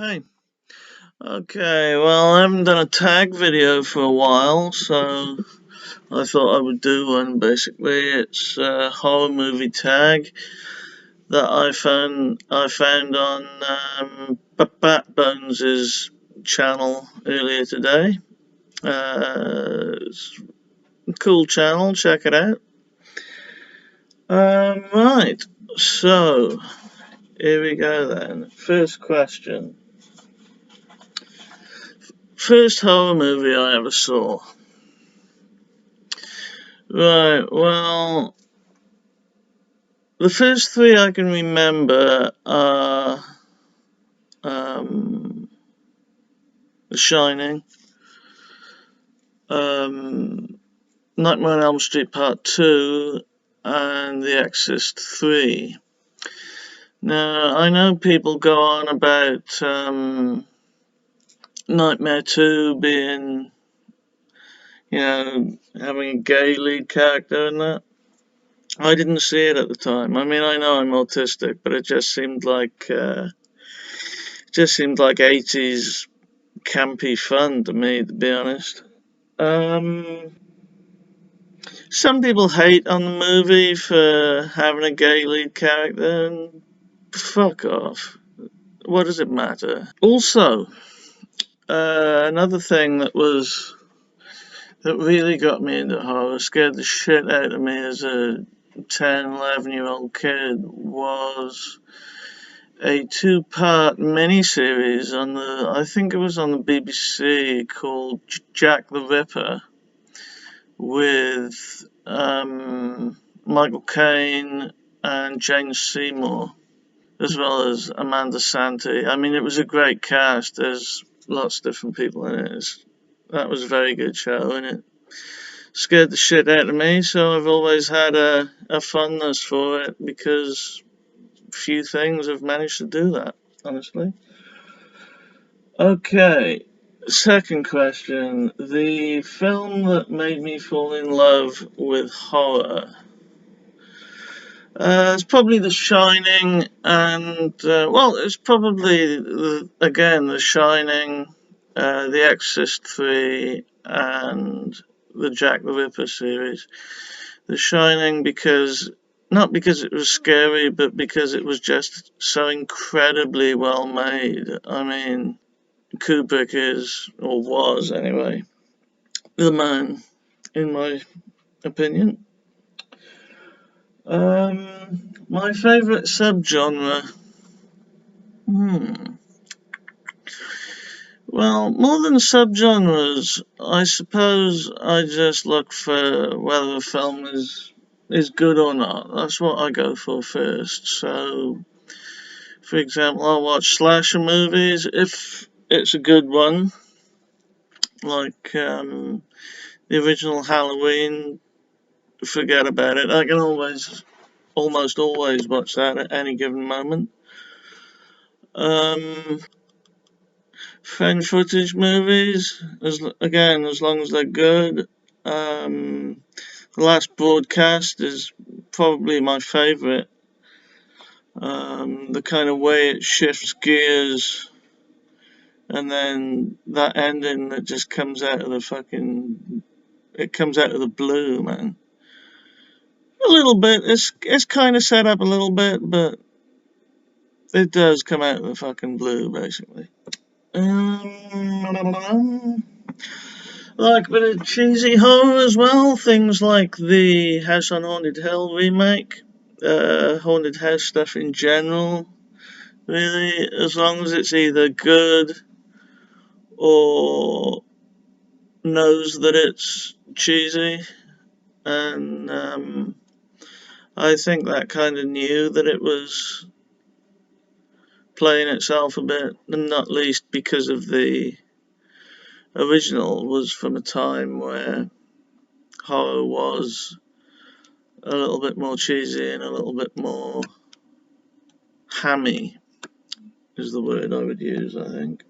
Hey, okay, well, I haven't done a tag video for a while, so I thought I would do one. Basically, it's a horror movie tag that I found on BatBones' channel earlier today. It's a cool channel, check it out. Right, so here we go then. First question. First horror movie I ever saw. Right, well, the first three I can remember are The Shining, Nightmare on Elm Street Part 2, and The Exorcist 3. Now, I know people go on about Nightmare 2 being, having a gay lead character and that. I didn't see it at the time. I mean, I know I'm autistic, but it just seemed like 80s campy fun to me, to be honest. Some people hate on the movie for having a gay lead character, and fuck off. What does it matter? Also, another thing that really got me into horror, scared the shit out of me as a 10, 11-year-old kid, was a two-part miniseries I think it was on the BBC, called Jack the Ripper, with Michael Caine and Jane Seymour, as well as Amanda Santee. I mean, it was a great cast. There's lots of different people in it. That was a very good show, and it scared the shit out of me, so I've always had a fondness for it, because few things have managed to do that, honestly. Okay, second question. The film that made me fall in love with horror. It's probably The Shining, and it's probably again The Shining, The Exorcist 3, and the Jack the Ripper series. The Shining not because it was scary, but because it was just so incredibly well made. I mean, Kubrick is, or was anyway, the man, in my opinion. My favourite subgenre. Well, more than subgenres, I suppose I just look for whether a film is good or not. That's what I go for first. So, for example, I'll watch slasher movies if it's a good one, like the original Halloween. Forget about it. I can almost always watch that at any given moment. Found footage movies, as long as they're good. The Last Broadcast is probably my favourite. The kind of way it shifts gears, and then that ending that just comes out of the blue, man. A little bit. It's kind of set up a little bit, but it does come out of the fucking blue, basically. Like a bit of cheesy horror as well. Things like the House on Haunted Hill remake, haunted house stuff in general. Really, as long as it's either good or knows that it's cheesy. And I think that kind of knew that it was playing itself a bit, and not least because of the original was from a time where horror was a little bit more cheesy and a little bit more hammy, is the word I would use, I think.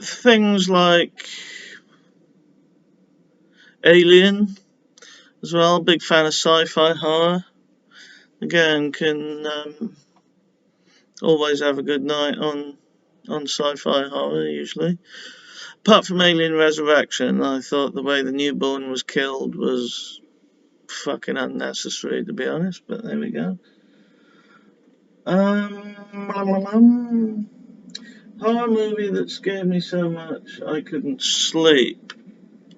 Things like Alien as well, big fan of sci-fi horror. Again, can always have a good night on sci-fi horror, usually. Apart from Alien Resurrection, I thought the way the newborn was killed was fucking unnecessary, to be honest, but there we go. Horror movie that scared me so much I couldn't sleep.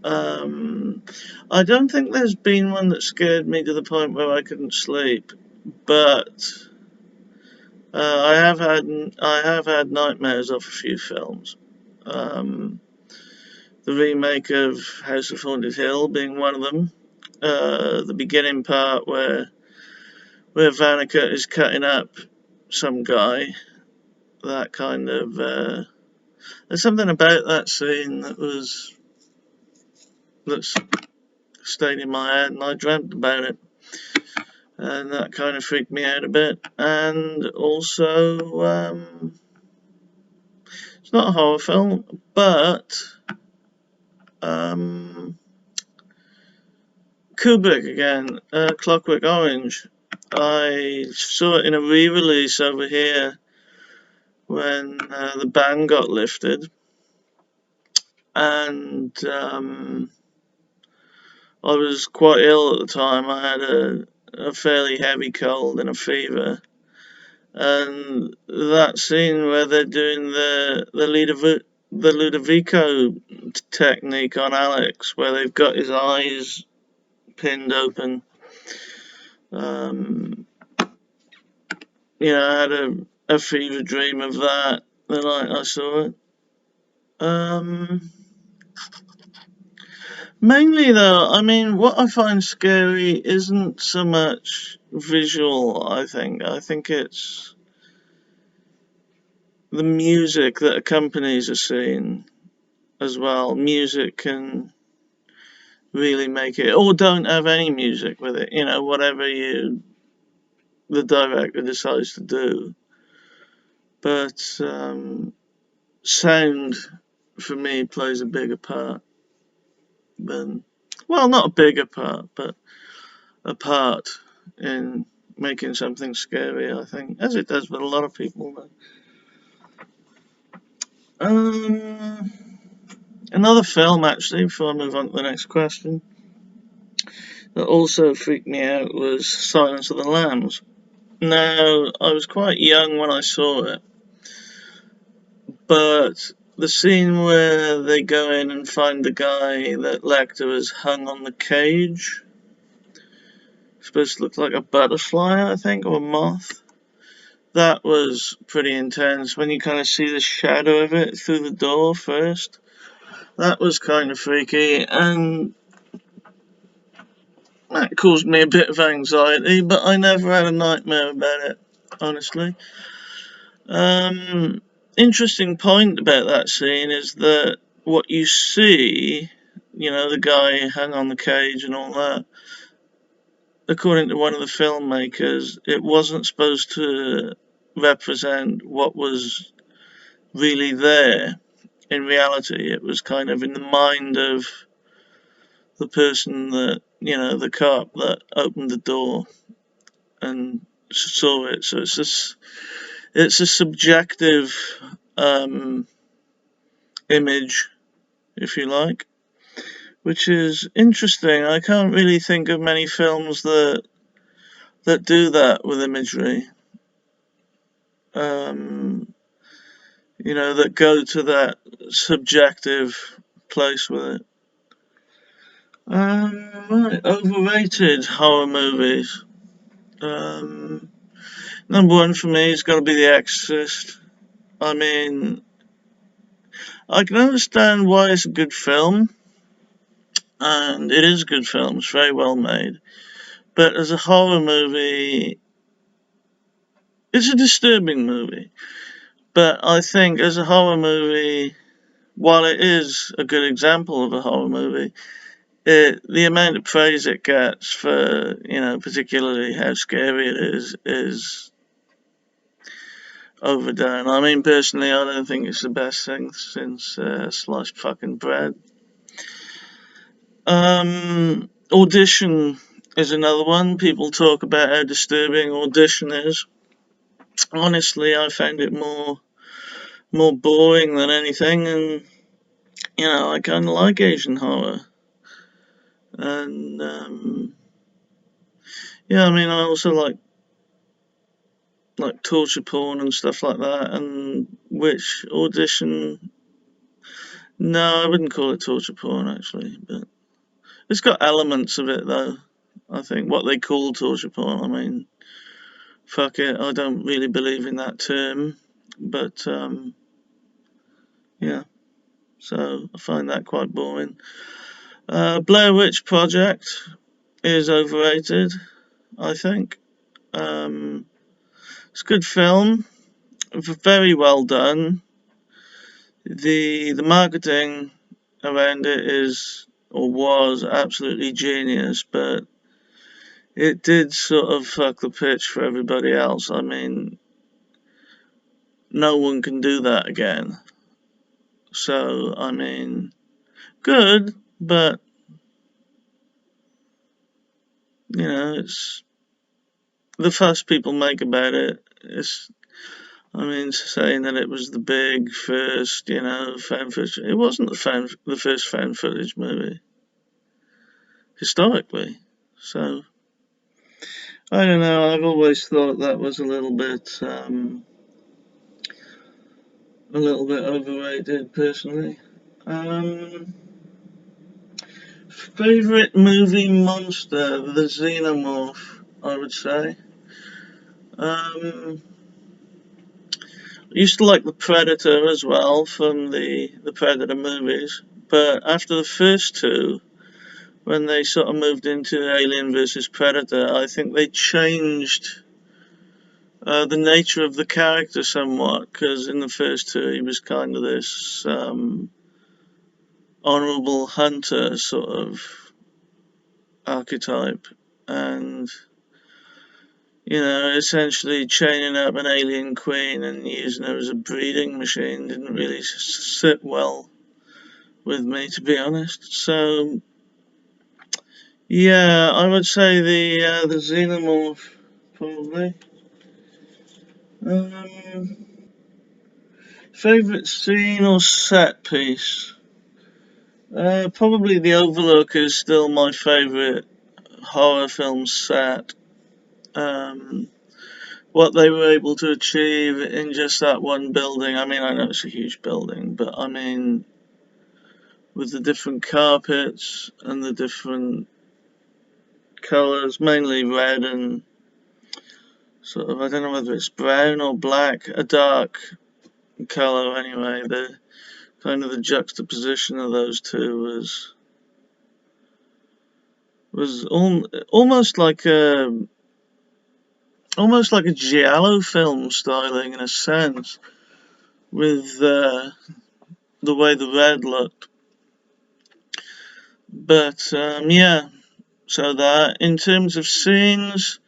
I don't think there's been one that scared me to the point where I couldn't sleep, but I have had nightmares of a few films. Um, the remake of House of Haunted Hill being one of them. The beginning part where Vanica is cutting up some guy. That kind of there's something about that scene that's stayed in my head, and I dreamt about it, and that kind of freaked me out a bit. And also, it's not a horror film, but Kubrick again, Clockwork Orange. I saw it in a re-release over here when the ban got lifted, and I was quite ill at the time. I had a fairly heavy cold and a fever, and that scene where they're doing the Ludovico technique on Alex, where they've got his eyes pinned open. I had a fever dream of that the night I saw it. Mainly though, I mean, what I find scary isn't so much visual, I think. I think it's the music that accompanies a scene as well. Music can really make it, or don't have any music with it, whatever the director decides to do. But sound, for me, plays a bigger part than, well, not a bigger part, but a part in making something scary, I think, as it does with a lot of people. Another film, actually, before I move on to the next question, that also freaked me out was Silence of the Lambs. Now, I was quite young when I saw it, but the scene where they go in and find the guy that Lecter has hung on the cage, supposed to look like a butterfly, I think, or a moth, that was pretty intense when you kind of see the shadow of it through the door first. That was kind of freaky, and that caused me a bit of anxiety, but I never had a nightmare about it, honestly. Interesting point about that scene is that what you see, the guy hung on the cage and all that, according to one of the filmmakers, it wasn't supposed to represent what was really there. In reality, it was kind of in the mind of the person that, the cop that opened the door and saw it. So it's a subjective image, if you like, which is interesting. I can't really think of many films that do that with imagery. That go to that subjective place with it. Right, overrated horror movies. Number one for me has got to be The Exorcist. I mean, I can understand why it's a good film, and it is a good film. It's very well made. But as a horror movie, it's a disturbing movie. But I think as a horror movie, while it is a good example of a horror movie, the amount of praise it gets for, particularly how scary it is overdone. I mean, personally, I don't think it's the best thing since sliced fucking bread. Audition is another one. People talk about how disturbing Audition is. honestly, I found it more boring than anything, and I kind of like Asian horror, and yeah, I mean, I also like torture porn and stuff like that, and which Audition. No, I wouldn't call it torture porn actually, but it's got elements of it though. I think what they call torture porn. I mean, fuck it, I don't really believe in that term, but yeah. So I find that quite boring. Blair Witch Project is overrated, I think. It's a good film, very well done. The marketing around it is or was absolutely genius, but it did sort of fuck the pitch for everybody else. I mean, no one can do that again. So, I mean, good, but it's the fuss people make about it. I mean, saying that it was the big first, found footage. It wasn't the first found footage movie historically. So I don't know. I've always thought that was a little bit overrated, personally. Um, Favorite movie monster, the xenomorph, I would say. I used to like the Predator as well from the Predator movies, but after the first two, when they sort of moved into Alien versus Predator, I think they changed the nature of the character somewhat, because in the first two he was kind of this honorable hunter sort of archetype, and essentially chaining up an alien queen and using her as a breeding machine didn't really sit well with me, to be honest. So yeah, I would say the xenomorph probably. Um, Favorite scene or set piece? Probably The Overlook is still my favorite horror film set. Um, what they were able to achieve in just that one building. I mean, I know it's a huge building, but I mean, with the different carpets and the different colours, mainly red and sort of, I don't know whether it's brown or black, a dark colour anyway. The kind of the juxtaposition of those two was almost like a giallo film styling in a sense, with the way the red looked. But yeah, so that in terms of scenes,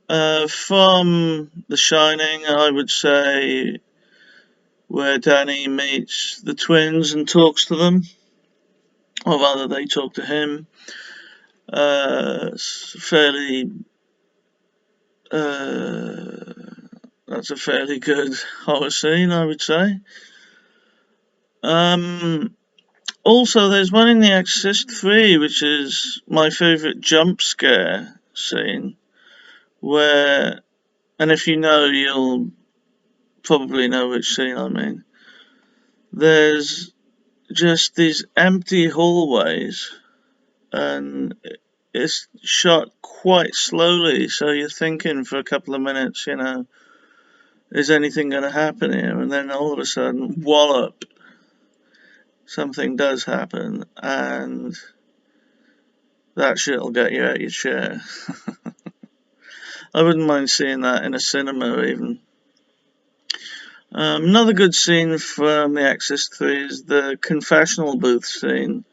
from The Shining, I would say where Danny meets the twins and talks to them, or rather they talk to him. Fairly, that's a fairly good horror scene, I would say. Also, there's one in The Exorcist 3, which is my favourite jump scare scene, where, and if you know, you'll probably know which scene I mean. There's just these empty hallways, and it's shot quite slowly, so you're thinking for a couple of minutes, is anything going to happen here? And then all of a sudden, wallop, something does happen, and that shit'll get you out your chair. I wouldn't mind seeing that in a cinema even. Another good scene from The Exorcist 3 is the confessional booth scene.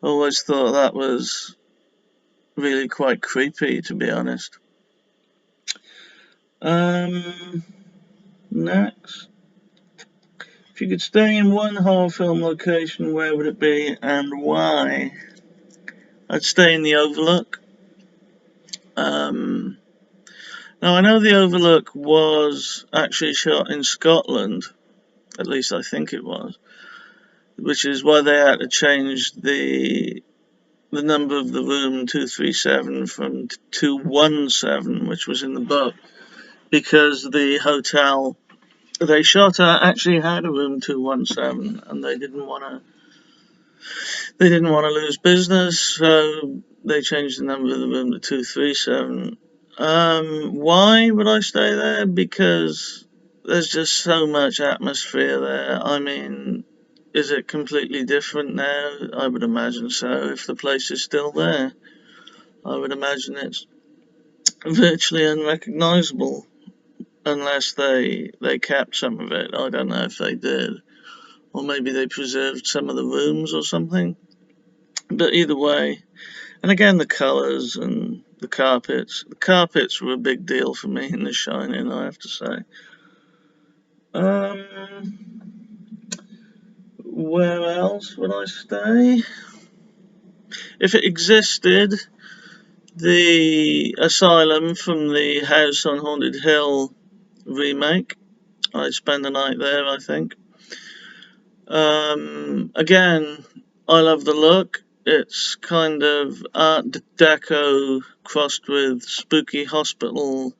I always thought that was really quite creepy, to be honest. Next. If you could stay in one horror film location, where would it be and why? I'd stay in the Overlook. Now, I know The Overlook was actually shot in Scotland, at least I think it was, which is why they had to change the number of the room 237 from 217, which was in the book, because the hotel they shot at actually had a room 217, and they didn't want to lose business, so they changed the number of the room to 237. Why would I stay there? Because there's just so much atmosphere there. I mean, is it completely different now? I would imagine so. If the place is still there, I would imagine it's virtually unrecognisable, unless they kept some of it. I don't know if they did, or maybe they preserved some of the rooms or something. But either way, and again, the colours and the carpets. The carpets were a big deal for me in The Shining, I have to say. Where else would I stay? If it existed, the asylum from the House on Haunted Hill remake, I'd spend the night there, I think. Again, I love the look. It's kind of Art Deco crossed with spooky hospital,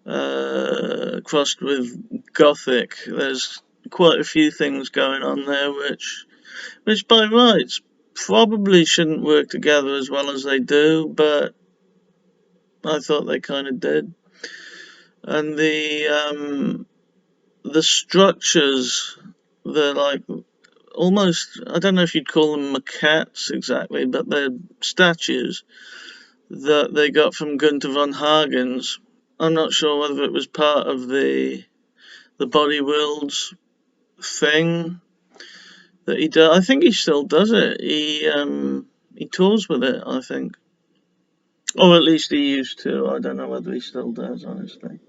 crossed with Gothic. There's quite a few things going on there, which by rights probably shouldn't work together as well as they do, but I thought they kind of did. And the structures, they're like almost, I don't know if you'd call them maquettes exactly, but they're statues that they got from Gunther von Hagen's. I'm not sure whether it was part of the Body Worlds thing that he does. I think he still does it. He tours with it, I think, or at least he used to. I don't know whether he still does, honestly.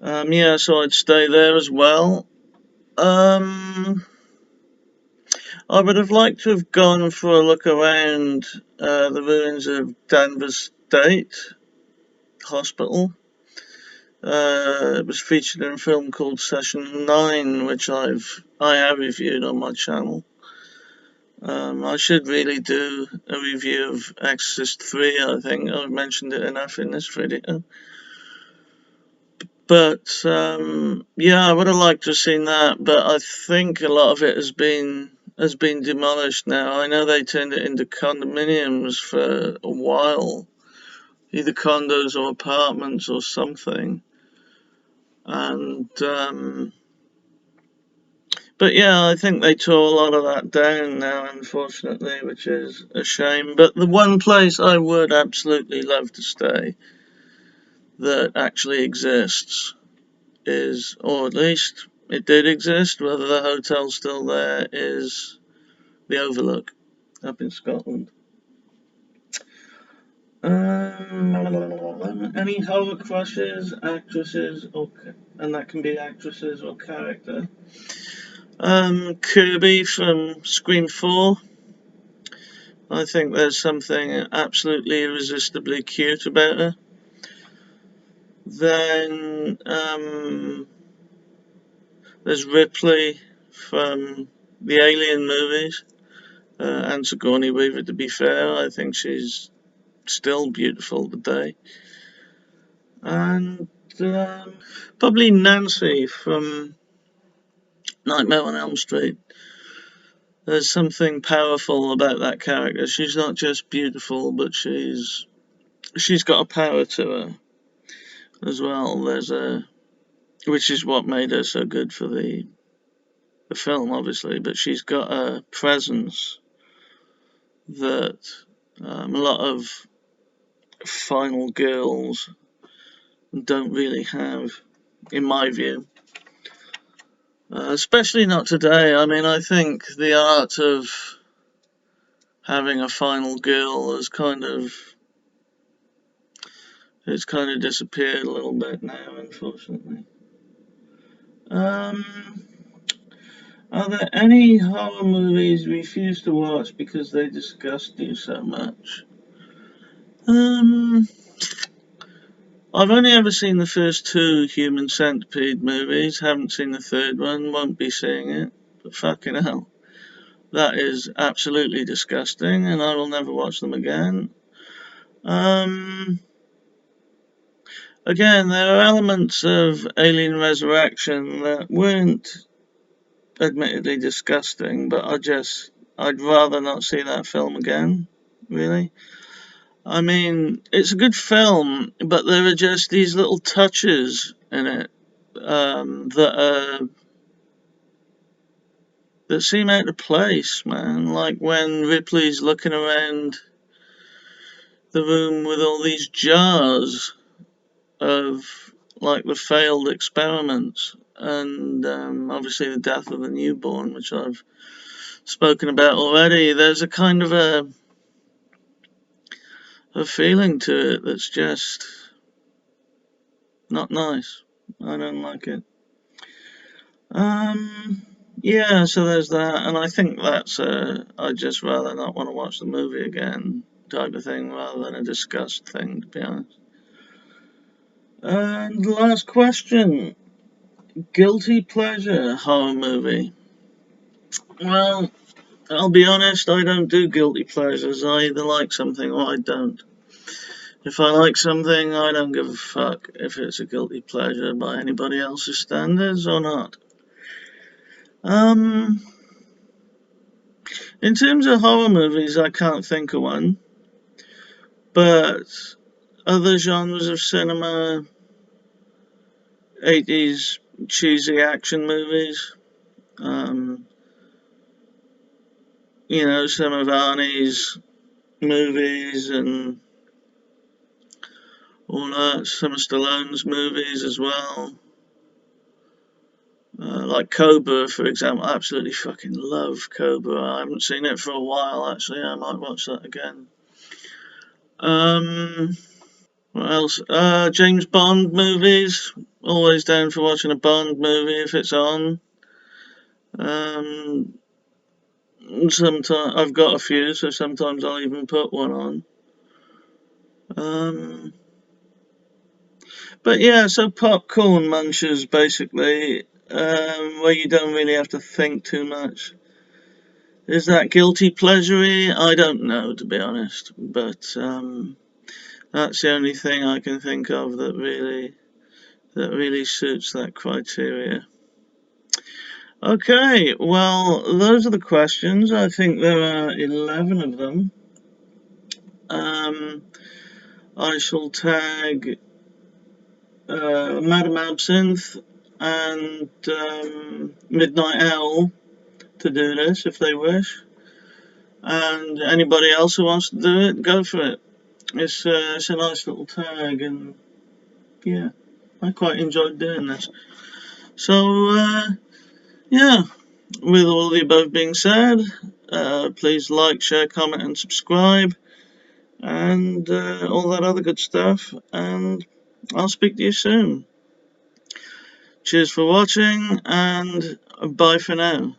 Yeah, so I'd stay there as well. I would have liked to have gone for a look around the ruins of Danvers State Hospital. It was featured in a film called Session 9, which I have reviewed on my channel. I should really do a review of Exorcist 3, I think. I've mentioned it enough in this video. But, yeah, I would have liked to have seen that, but I think a lot of it has been demolished now. I know they turned it into condominiums for a while, either condos or apartments or something. And, but yeah, I think they tore a lot of that down now, unfortunately, which is a shame. But the one place I would absolutely love to stay that actually exists is, or at least it did exist, whether the hotel's still there, is the Overlook up in Scotland. Any horror crushes, actresses, and that can be actresses or character. Kirby from Scream 4. I think there's something absolutely irresistibly cute about her. Then there's Ripley from the Alien movies, and Sigourney Weaver, to be fair. I think she's still beautiful today. And probably Nancy from Nightmare on Elm Street. There's something powerful about that character. She's not just beautiful, but she's got a power to her as well. Which is what made her so good for the film, obviously. But she's got a presence that a lot of final girls don't really have, in my view. Especially not today. I mean, I think the art of having a final girl has kind of disappeared a little bit now, unfortunately. Are there any horror movies you refuse to watch because they disgust you so much? I I've only ever seen the first 2 Human Centipede movies, haven't seen the third one, won't be seeing it, but fucking hell. That is absolutely disgusting, and I will never watch them again. Again, there are elements of Alien Resurrection that weren't admittedly disgusting, but I'd rather not see that film again, really. I mean, it's a good film, but there are just these little touches in it that seem out of place, man. Like when Ripley's looking around the room with all these jars of like the failed experiments, and obviously the death of the newborn, which I've spoken about already. There's a kind of a feeling to it that's just not nice. I don't like it. Yeah, so there's that, and I think that's I'd just rather not want to watch the movie again type of thing rather than a disgust thing, to be honest. And last question. Guilty pleasure horror movie. Well, I'll be honest, I don't do guilty pleasures. I either like something or I don't. If I like something, I don't give a fuck if it's a guilty pleasure by anybody else's standards or not. In terms of horror movies, I can't think of one. But other genres of cinema, 80s cheesy action movies, you know, some of Arnie's movies and all that, some of Stallone's movies as well. Like Cobra, for example. I absolutely fucking love Cobra. I haven't seen it for a while, actually. I might watch that again. What else? James Bond movies. Always down for watching a Bond movie if it's on. Sometimes I've got a few, so sometimes I'll even put one on. But yeah, so popcorn munchers basically, where you don't really have to think too much. Is that guilty pleasure-y? I don't know, to be honest, but that's the only thing I can think of that really suits that criteria. Okay, well, those are the questions. I think there are 11 of them. I shall tag Madam Absinthe and Midnight Owl to do this if they wish. And anybody else who wants to do it, go for it. It's a nice little tag, and yeah, I quite enjoyed doing this. So, yeah, with all the above being said, please like, share, comment, and subscribe, and all that other good stuff, and I'll speak to you soon. Cheers for watching, and bye for now.